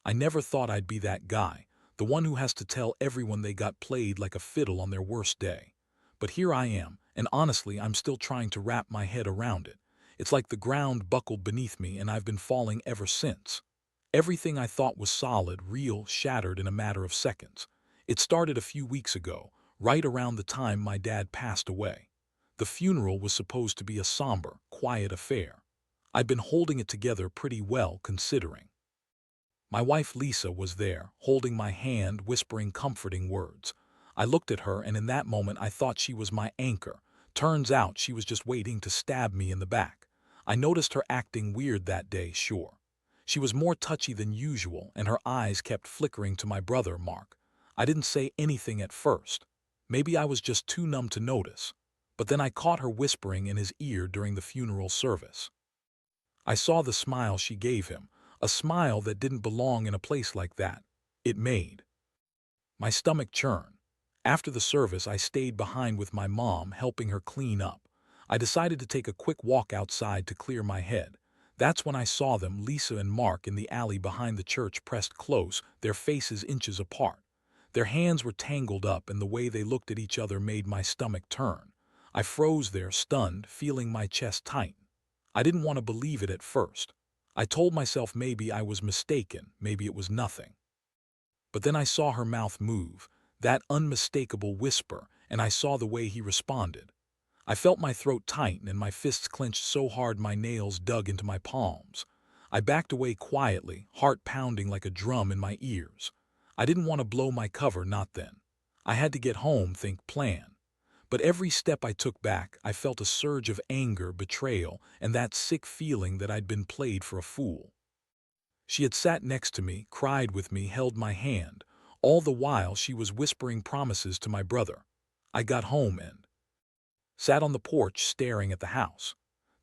I never thought I'd be that guy, the one who has to tell everyone they got played like a fiddle on their worst day. But here I am, and honestly, I'm still trying to wrap my head around it. It's like the ground buckled beneath me and I've been falling ever since. Everything I thought was solid, real, shattered in a matter of seconds. It started a few weeks ago, right around the time my dad passed away. The funeral was supposed to be a somber, quiet affair. I'd been holding it together pretty well, considering. My wife Lisa was there, holding my hand, whispering comforting words. I looked at her, and in that moment I thought she was my anchor. Turns out she was just waiting to stab me in the back. I noticed her acting weird that day, sure. She was more touchy than usual, and her eyes kept flickering to my brother, Mark. I didn't say anything at first. Maybe I was just too numb to notice. But then I caught her whispering in his ear during the funeral service. I saw the smile she gave him, a smile that didn't belong in a place like that. It made my stomach churn. After the service, I stayed behind with my mom, helping her clean up. I decided to take a quick walk outside to clear my head. That's when I saw them, Lisa and Mark, in the alley behind the church, pressed close, their faces inches apart. Their hands were tangled up, and the way they looked at each other made my stomach turn. I froze there, stunned, feeling my chest tighten. I didn't want to believe it at first. I told myself maybe I was mistaken, maybe it was nothing. But then I saw her mouth move, that unmistakable whisper, and I saw the way he responded. I felt my throat tighten and my fists clenched so hard my nails dug into my palms. I backed away quietly, heart pounding like a drum in my ears. I didn't want to blow my cover, not then. I had to get home, think, plan. But every step I took back, I felt a surge of anger, betrayal, and that sick feeling that I'd been played for a fool. She had sat next to me, cried with me, held my hand. All the while she was whispering promises to my brother. I got home and sat on the porch staring at the house.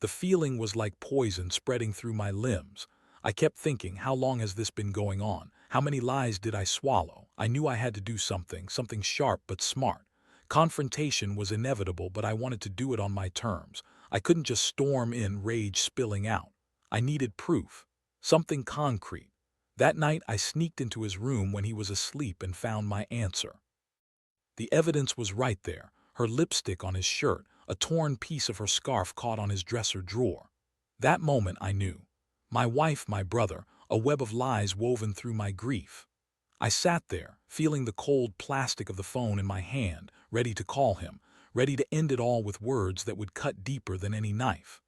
The feeling was like poison spreading through my limbs. I kept thinking, how long has this been going on? How many lies did I swallow? I knew I had to do something, something sharp but smart. Confrontation was inevitable, but I wanted to do it on my terms. I couldn't just storm in, rage spilling out. I needed proof. Something concrete. That night I sneaked into his room when he was asleep and found my answer. The evidence was right there, her lipstick on his shirt, a torn piece of her scarf caught on his dresser drawer. That moment I knew. My wife, my brother, a web of lies woven through my grief. I sat there, feeling the cold plastic of the phone in my hand, ready to call him, ready to end it all with words that would cut deeper than any knife.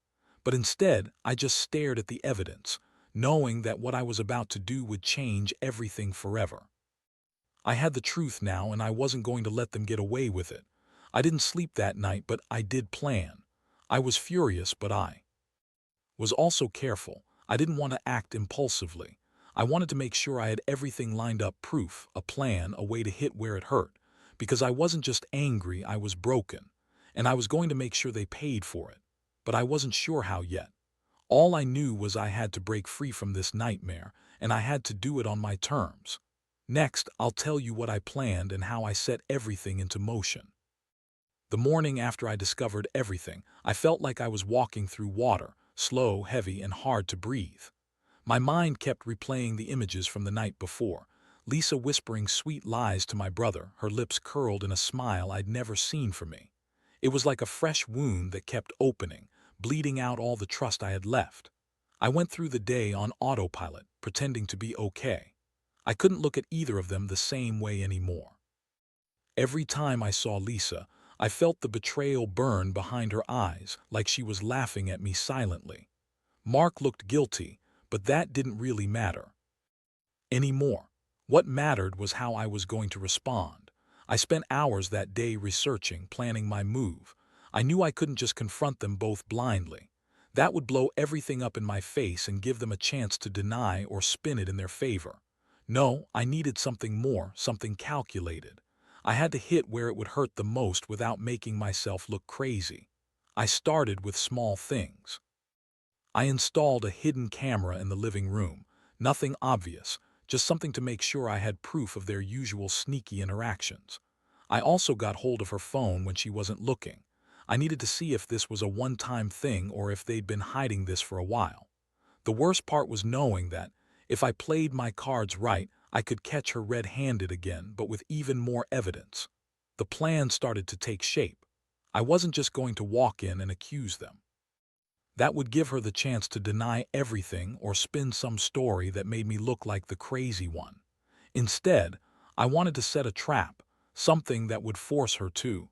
But instead, I just stared at the evidence, knowing that what I was about to do would change everything forever. I had the truth now, and I wasn't going to let them get away with it. I didn't sleep that night, but I did plan. I was furious, but I was also careful. I didn't want to act impulsively. I wanted to make sure I had everything lined up, proof, a plan, a way to hit where it hurt. Because I wasn't just angry, I was broken. And I was going to make sure they paid for it. But I wasn't sure how yet. All I knew was I had to break free from this nightmare, and I had to do it on my terms. Next, I'll tell you what I planned and how I set everything into motion. The morning after I discovered everything, I felt like I was walking through water, slow, heavy, and hard to breathe. My mind kept replaying the images from the night before. Lisa whispering sweet lies to my brother, her lips curled in a smile I'd never seen for me. It was like a fresh wound that kept opening, bleeding out all the trust I had left. I went through the day on autopilot, pretending to be okay. I couldn't look at either of them the same way anymore. Every time I saw Lisa, I felt the betrayal burn behind her eyes, like she was laughing at me silently. Mark looked guilty, but that didn't really matter anymore. What mattered was how I was going to respond. I spent hours that day researching, planning my move. I knew I couldn't just confront them both blindly. That would blow everything up in my face and give them a chance to deny or spin it in their favor. No, I needed something more, something calculated. I had to hit where it would hurt the most without making myself look crazy. I started with small things. I installed a hidden camera in the living room. Nothing obvious, just something to make sure I had proof of their usual sneaky interactions. I also got hold of her phone when she wasn't looking. I needed to see if this was a one-time thing or if they'd been hiding this for a while. The worst part was knowing that, If I played my cards right, I could catch her red-handed again, but with even more evidence. The plan started to take shape. I wasn't just going to walk in and accuse them. That would give her the chance to deny everything or spin some story that made me look like the crazy one. Instead, I wanted to set a trap, something that would force her to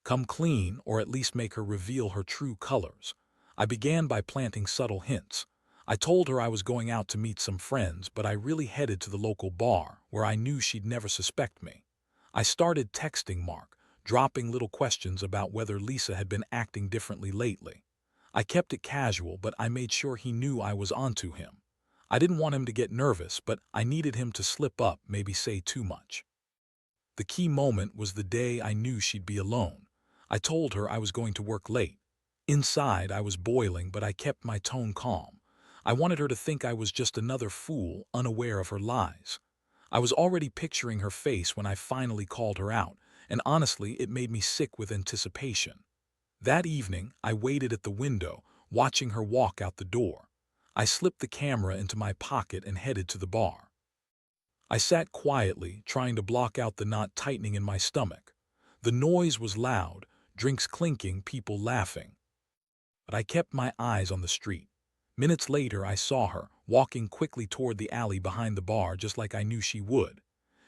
come clean or at least make her reveal her true colors. I began by planting subtle hints. I told her I was going out to meet some friends, but I really headed to the local bar, where I knew she'd never suspect me. I started texting Mark, dropping little questions about whether Lisa had been acting differently lately. I kept it casual, but I made sure he knew I was onto him. I didn't want him to get nervous, but I needed him to slip up, maybe say too much. The key moment was the day I knew she'd be alone. I told her I was going to work late. Inside, I was boiling, but I kept my tone calm. I wanted her to think I was just another fool, unaware of her lies. I was already picturing her face when I finally called her out, and honestly, it made me sick with anticipation. That evening, I waited at the window, watching her walk out the door. I slipped the camera into my pocket and headed to the bar. I sat quietly, trying to block out the knot tightening in my stomach. The noise was loud, drinks clinking, people laughing. But I kept my eyes on the street. Minutes later, I saw her, walking quickly toward the alley behind the bar, just like I knew she would.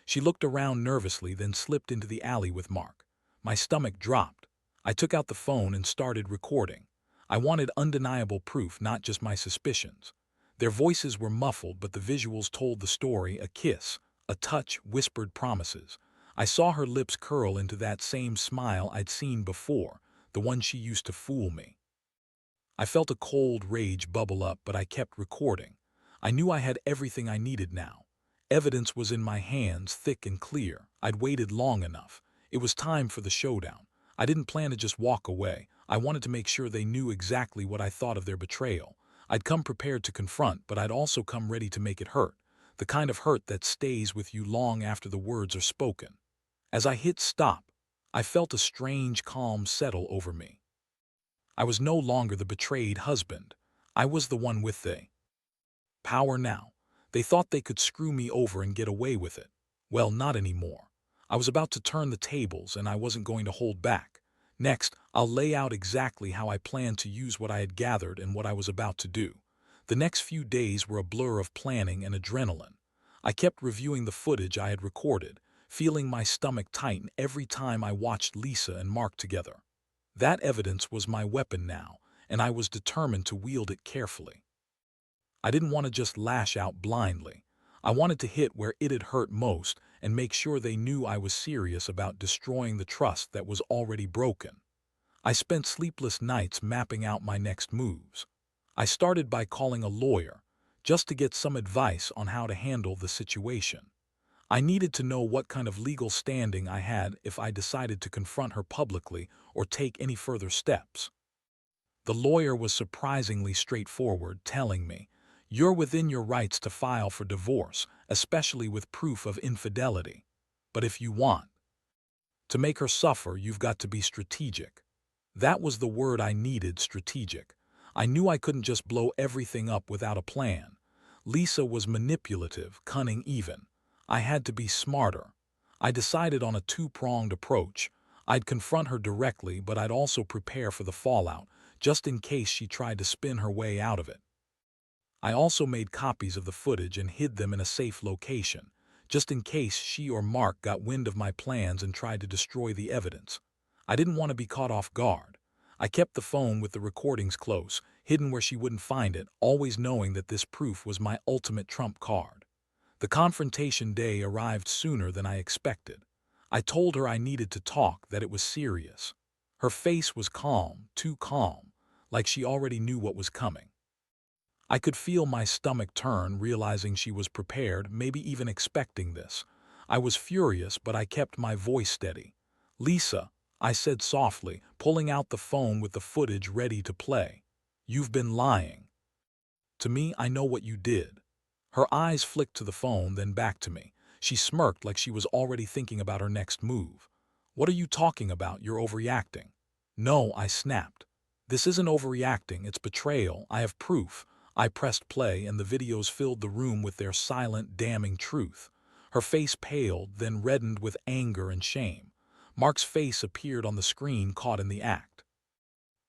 She looked around nervously, then slipped into the alley with Mark. My stomach dropped. I took out the phone and started recording. I wanted undeniable proof, not just my suspicions. Their voices were muffled, but the visuals told the story: a kiss, a touch, whispered promises. I saw her lips curl into that same smile I'd seen before, the one she used to fool me. I felt a cold rage bubble up, but I kept recording. I knew I had everything I needed now. Evidence was in my hands, thick and clear. I'd waited long enough. It was time for the showdown. I didn't plan to just walk away. I wanted to make sure they knew exactly what I thought of their betrayal. I'd come prepared to confront, but I'd also come ready to make it hurt. The kind of hurt that stays with you long after the words are spoken. As I hit stop, I felt a strange calm settle over me. I was no longer the betrayed husband. I was the one with the power now. They thought they could screw me over and get away with it. Well, not anymore. I was about to turn the tables, and I wasn't going to hold back. Next, I'll lay out exactly how I planned to use what I had gathered and what I was about to do. The next few days were a blur of planning and adrenaline. I kept reviewing the footage I had recorded, feeling my stomach tighten every time I watched Lisa and Mark together. That evidence was my weapon now, and I was determined to wield it carefully. I didn't want to just lash out blindly. I wanted to hit where it had hurt most and make sure they knew I was serious about destroying the trust that was already broken. I spent sleepless nights mapping out my next moves. I started by calling a lawyer, just to get some advice on how to handle the situation. I needed to know what kind of legal standing I had if I decided to confront her publicly or take any further steps. The lawyer was surprisingly straightforward, telling me, "You're within your rights to file for divorce, especially with proof of infidelity. But if you want to make her suffer, you've got to be strategic." That was the word I needed: strategic. I knew I couldn't just blow everything up without a plan. Lisa was manipulative, cunning even. I had to be smarter. I decided on a two-pronged approach. I'd confront her directly, but I'd also prepare for the fallout, just in case she tried to spin her way out of it. I also made copies of the footage and hid them in a safe location, just in case she or Mark got wind of my plans and tried to destroy the evidence. I didn't want to be caught off guard. I kept the phone with the recordings close, hidden where she wouldn't find it, always knowing that this proof was my ultimate trump card. The confrontation day arrived sooner than I expected. I told her I needed to talk, that it was serious. Her face was calm, too calm, like she already knew what was coming. I could feel my stomach turn, realizing she was prepared, maybe even expecting this. I was furious, but I kept my voice steady. "Lisa," I said softly, pulling out the phone with the footage ready to play. "You've been lying to me. I know what you did." Her eyes flicked to the phone, then back to me. She smirked like she was already thinking about her next move. "What are you talking about? You're overreacting." "No," I snapped. "This isn't overreacting, it's betrayal. I have proof. I pressed play and the videos filled the room with their silent, damning truth. Her face paled, then reddened with anger and shame. Mark's face appeared on the screen, caught in the act.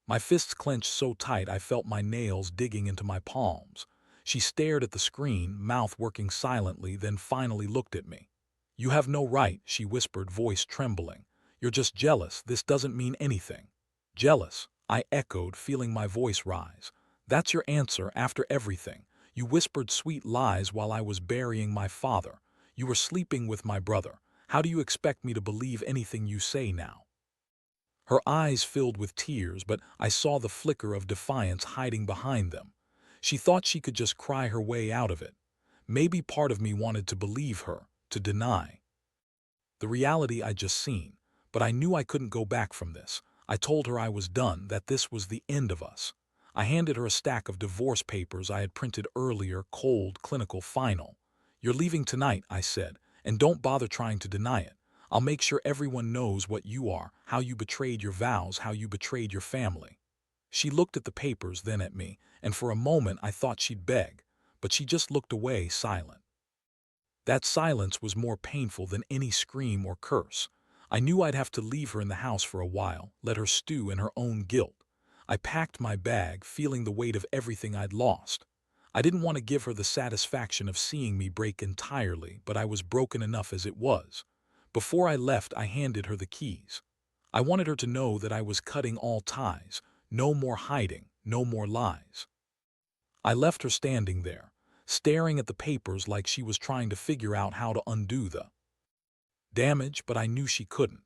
My fists clenched so tight I felt my nails digging into my palms. She stared at the screen, mouth working silently, then finally looked at me. "You have no right," she whispered, voice trembling. "You're just jealous. This doesn't mean anything." "Jealous?" I echoed, feeling my voice rise. "That's your answer after everything. You whispered sweet lies while I was burying my father. You were sleeping with my brother. How do you expect me to believe anything you say now?" Her eyes filled with tears, but I saw the flicker of defiance hiding behind them. She thought she could just cry her way out of it. Maybe part of me wanted to believe her, to deny the reality I'd just seen, but I knew I couldn't go back from this. I told her I was done, that this was the end of us. I handed her a stack of divorce papers I had printed earlier, cold, clinical, final. "You're leaving tonight," I said, "and don't bother trying to deny it. I'll make sure everyone knows what you are, how you betrayed your vows, how you betrayed your family." She looked at the papers, then at me, and for a moment I thought she'd beg, but she just looked away, silent. That silence was more painful than any scream or curse. I knew I'd have to leave her in the house for a while, let her stew in her own guilt. I packed my bag, feeling the weight of everything I'd lost. I didn't want to give her the satisfaction of seeing me break entirely, but I was broken enough as it was. Before I left, I handed her the keys. I wanted her to know that I was cutting all ties, no more hiding, no more lies. I left her standing there, staring at the papers like she was trying to figure out how to undo the damage, but I knew she couldn't.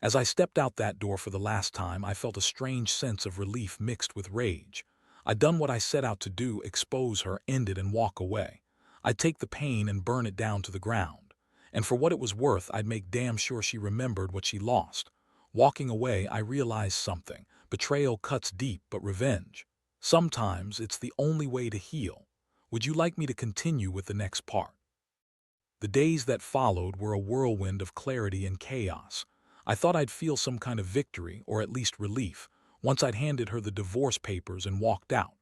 As I stepped out that door for the last time, I felt a strange sense of relief mixed with rage. I'd done what I set out to do, expose her, end it, and walk away. I'd take the pain and burn it down to the ground. And for what it was worth, I'd make damn sure she remembered what she lost. Walking away, I realized something. Betrayal cuts deep, but revenge, sometimes it's the only way to heal. Would you like me to continue with the next part? The days that followed were a whirlwind of clarity and chaos. I thought I'd feel some kind of victory, or at least relief, once I'd handed her the divorce papers and walked out.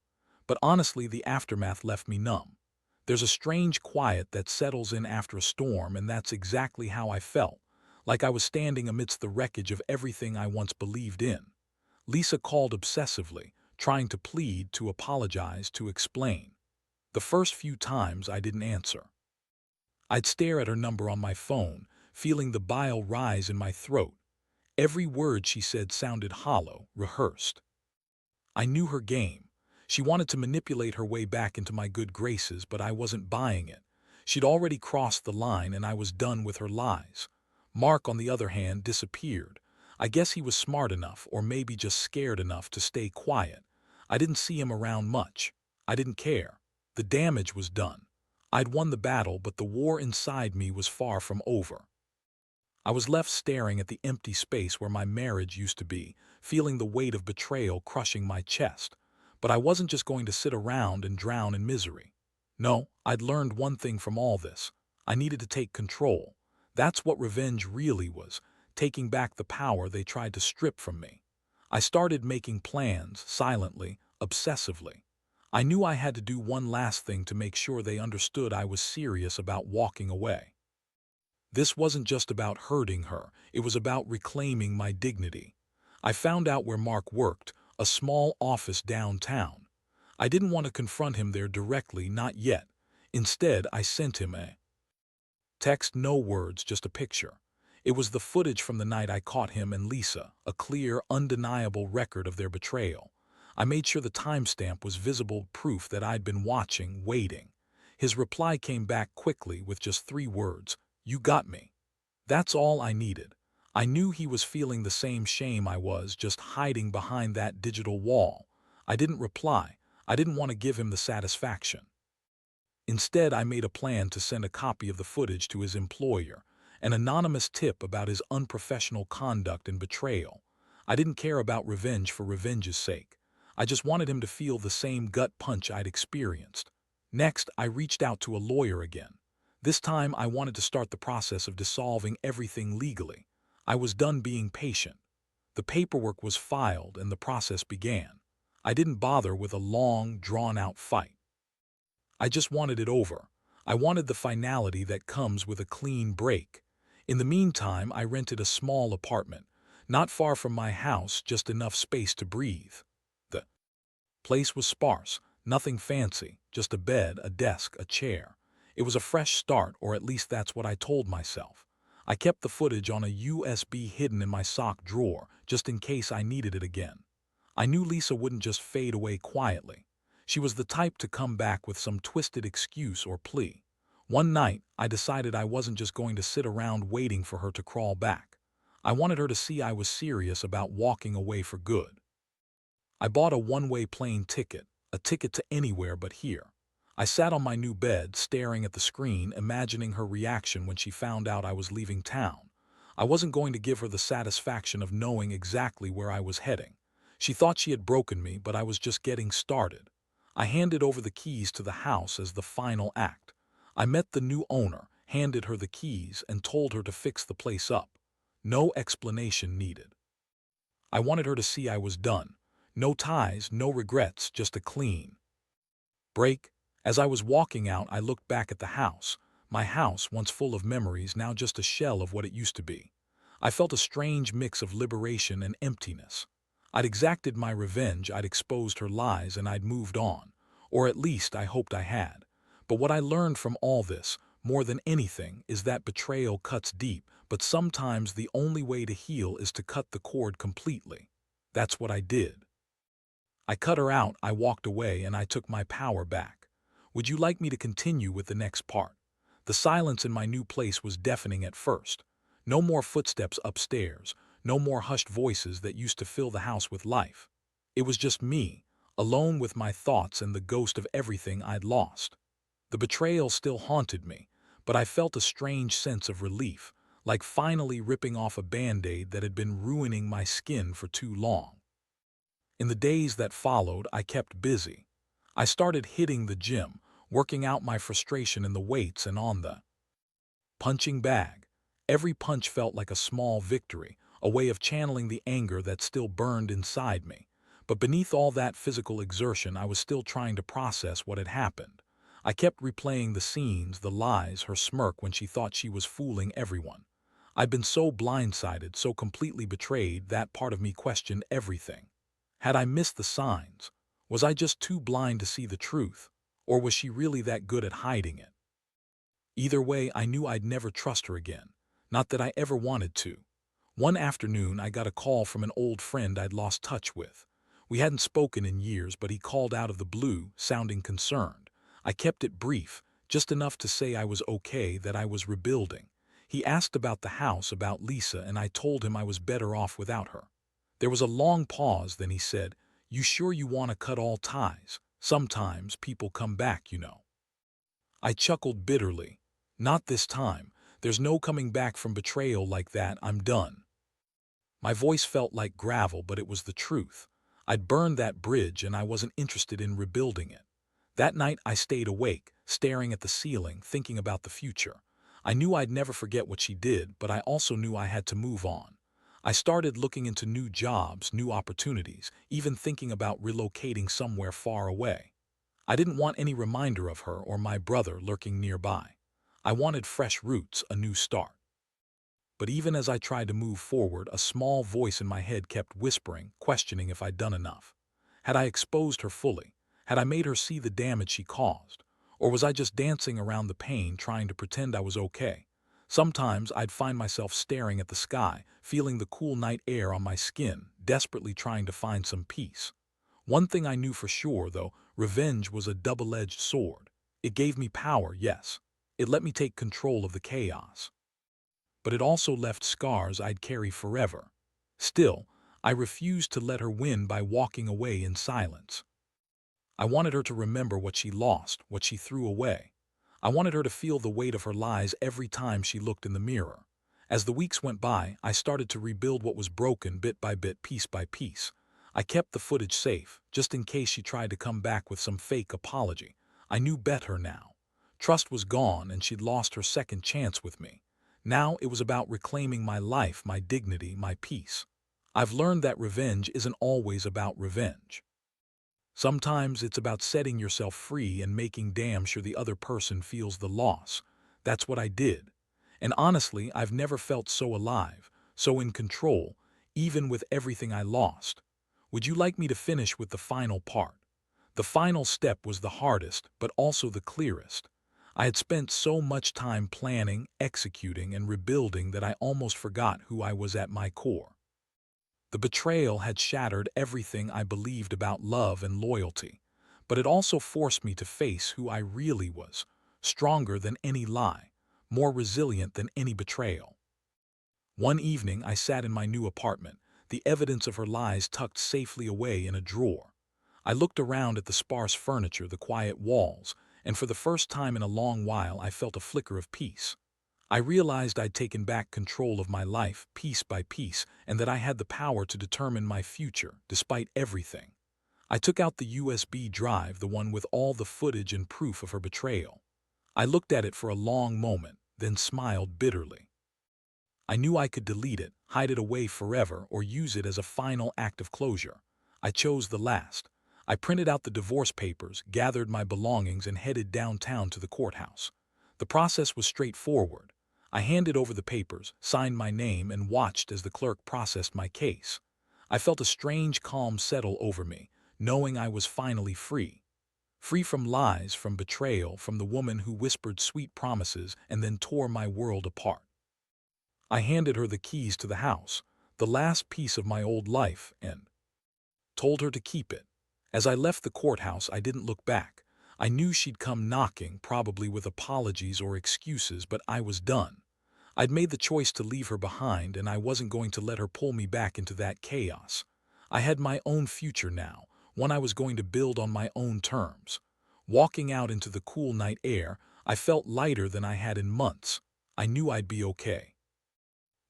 But honestly, the aftermath left me numb. There's a strange quiet that settles in after a storm, and that's exactly how I felt, like I was standing amidst the wreckage of everything I once believed in. Lisa called obsessively, trying to plead, to apologize, to explain. The first few times I didn't answer. I'd stare at her number on my phone, feeling the bile rise in my throat. Every word she said sounded hollow, rehearsed. I knew her game. She wanted to manipulate her way back into my good graces, but I wasn't buying it. She'd already crossed the line, and I was done with her lies. Mark, on the other hand, disappeared. I guess he was smart enough, or maybe just scared enough, to stay quiet. I didn't see him around much. I didn't care. The damage was done. I'd won the battle, but the war inside me was far from over. I was left staring at the empty space where my marriage used to be, feeling the weight of betrayal crushing my chest. But I wasn't just going to sit around and drown in misery. No, I'd learned one thing from all this. I needed to take control. That's what revenge really was, taking back the power they tried to strip from me. I started making plans, silently, obsessively. I knew I had to do one last thing to make sure they understood I was serious about walking away. This wasn't just about hurting her, it was about reclaiming my dignity. I found out where Mark worked, a small office downtown. I didn't want to confront him there directly, not yet. Instead, I sent him a text, no words, just a picture. It was the footage from the night I caught him and Lisa, a clear, undeniable record of their betrayal. I made sure the timestamp was visible, proof that I'd been watching, waiting. His reply came back quickly with just 3 words: "You got me." That's all I needed. I knew he was feeling the same shame I was, just hiding behind that digital wall. I didn't reply. I didn't want to give him the satisfaction. Instead, I made a plan to send a copy of the footage to his employer, an anonymous tip about his unprofessional conduct and betrayal. I didn't care about revenge for revenge's sake. I just wanted him to feel the same gut punch I'd experienced. Next, I reached out to a lawyer again. This time, I wanted to start the process of dissolving everything legally. I was done being patient. The paperwork was filed and the process began. I didn't bother with a long, drawn-out fight. I just wanted it over. I wanted the finality that comes with a clean break. In the meantime, I rented a small apartment, not far from my house, just enough space to breathe. The place was sparse, nothing fancy, just a bed, a desk, a chair. It was a fresh start, or at least that's what I told myself. I kept the footage on a USB hidden in my sock drawer, just in case I needed it again. I knew Lisa wouldn't just fade away quietly. She was the type to come back with some twisted excuse or plea. One night, I decided I wasn't just going to sit around waiting for her to crawl back. I wanted her to see I was serious about walking away for good. I bought a one-way plane ticket, a ticket to anywhere but here. I sat on my new bed, staring at the screen, imagining her reaction when she found out I was leaving town. I wasn't going to give her the satisfaction of knowing exactly where I was heading. She thought she had broken me, but I was just getting started. I handed over the keys to the house as the final act. I met the new owner, handed her the keys, and told her to fix the place up. No explanation needed. I wanted her to see I was done. No ties, no regrets, just a clean break. As I was walking out, I looked back at the house. My house, once full of memories, now just a shell of what it used to be. I felt a strange mix of liberation and emptiness. I'd exacted my revenge, I'd exposed her lies, and I'd moved on. Or at least I hoped I had. But what I learned from all this, more than anything, is that betrayal cuts deep, but sometimes the only way to heal is to cut the cord completely. That's what I did. I cut her out, I walked away, and I took my power back. Would you like me to continue with the next part? The silence in my new place was deafening at first. No more footsteps upstairs, no more hushed voices that used to fill the house with life. It was just me, alone with my thoughts and the ghost of everything I'd lost. The betrayal still haunted me, but I felt a strange sense of relief, like finally ripping off a band-aid that had been ruining my skin for too long. In the days that followed, I kept busy. I started hitting the gym, working out my frustration in the weights and on the punching bag. Every punch felt like a small victory, a way of channeling the anger that still burned inside me. But beneath all that physical exertion, I was still trying to process what had happened. I kept replaying the scenes, the lies, her smirk when she thought she was fooling everyone. I'd been so blindsided, so completely betrayed, that part of me questioned everything. Had I missed the signs? Was I just too blind to see the truth? Or was she really that good at hiding it? Either way, I knew I'd never trust her again. Not that I ever wanted to. One afternoon, I got a call from an old friend I'd lost touch with. We hadn't spoken in years, but he called out of the blue, sounding concerned. I kept it brief, just enough to say I was okay, that I was rebuilding. He asked about the house, about Lisa, and I told him I was better off without her. There was a long pause, then he said, "You sure you want to cut all ties? Sometimes people come back, you know." I chuckled bitterly. Not this time. There's no coming back from betrayal like that. I'm done. My voice felt like gravel, but it was the truth. I'd burned that bridge and I wasn't interested in rebuilding it. That night I stayed awake, staring at the ceiling, thinking about the future. I knew I'd never forget what she did, but I also knew I had to move on. I started looking into new jobs, new opportunities, even thinking about relocating somewhere far away. I didn't want any reminder of her or my brother lurking nearby. I wanted fresh roots, a new start. But even as I tried to move forward, a small voice in my head kept whispering, questioning if I'd done enough. Had I exposed her fully? Had I made her see the damage she caused? Or was I just dancing around the pain, trying to pretend I was okay? Sometimes I'd find myself staring at the sky, feeling the cool night air on my skin, desperately trying to find some peace. One thing I knew for sure, though, revenge was a double-edged sword. It gave me power, yes. It let me take control of the chaos. But it also left scars I'd carry forever. Still, I refused to let her win by walking away in silence. I wanted her to remember what she lost, what she threw away. I wanted her to feel the weight of her lies every time she looked in the mirror. As the weeks went by, I started to rebuild what was broken bit by bit, piece by piece. I kept the footage safe, just in case she tried to come back with some fake apology. I knew better now. Trust was gone and she'd lost her second chance with me. Now it was about reclaiming my life, my dignity, my peace. I've learned that revenge isn't always about revenge. Sometimes it's about setting yourself free and making damn sure the other person feels the loss. That's what I did. And honestly, I've never felt so alive, so in control, even with everything I lost. Would you like me to finish with the final part? The final step was the hardest, but also the clearest. I had spent so much time planning, executing, and rebuilding that I almost forgot who I was at my core. The betrayal had shattered everything I believed about love and loyalty, but it also forced me to face who I really was, stronger than any lie, more resilient than any betrayal. One evening I sat in my new apartment, the evidence of her lies tucked safely away in a drawer. I looked around at the sparse furniture, the quiet walls, and for the first time in a long while I felt a flicker of peace. I realized I'd taken back control of my life, piece by piece, and that I had the power to determine my future, despite everything. I took out the USB drive, the one with all the footage and proof of her betrayal. I looked at it for a long moment, then smiled bitterly. I knew I could delete it, hide it away forever, or use it as a final act of closure. I chose the last. I printed out the divorce papers, gathered my belongings, and headed downtown to the courthouse. The process was straightforward. I handed over the papers, signed my name, and watched as the clerk processed my case. I felt a strange calm settle over me, knowing I was finally free. Free from lies, from betrayal, from the woman who whispered sweet promises and then tore my world apart. I handed her the keys to the house, the last piece of my old life, and told her to keep it. As I left the courthouse, I didn't look back. I knew she'd come knocking, probably with apologies or excuses, but I was done. I'd made the choice to leave her behind, and I wasn't going to let her pull me back into that chaos. I had my own future now, one I was going to build on my own terms. Walking out into the cool night air, I felt lighter than I had in months. I knew I'd be okay.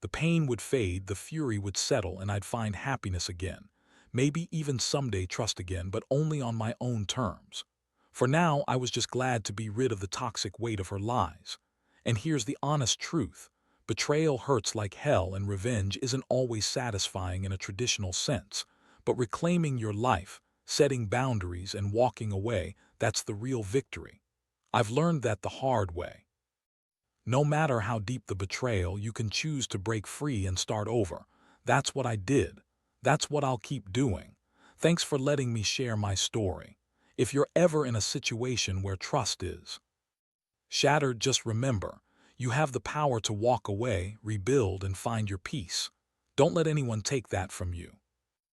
The pain would fade, the fury would settle, and I'd find happiness again. Maybe even someday trust again, but only on my own terms. For now, I was just glad to be rid of the toxic weight of her lies. And here's the honest truth. Betrayal hurts like hell, and revenge isn't always satisfying in a traditional sense. But reclaiming your life, setting boundaries, and walking away, that's the real victory. I've learned that the hard way. No matter how deep the betrayal, you can choose to break free and start over. That's what I did. That's what I'll keep doing. Thanks for letting me share my story. If you're ever in a situation where trust is shattered, just remember, you have the power to walk away, rebuild, and find your peace. Don't let anyone take that from you.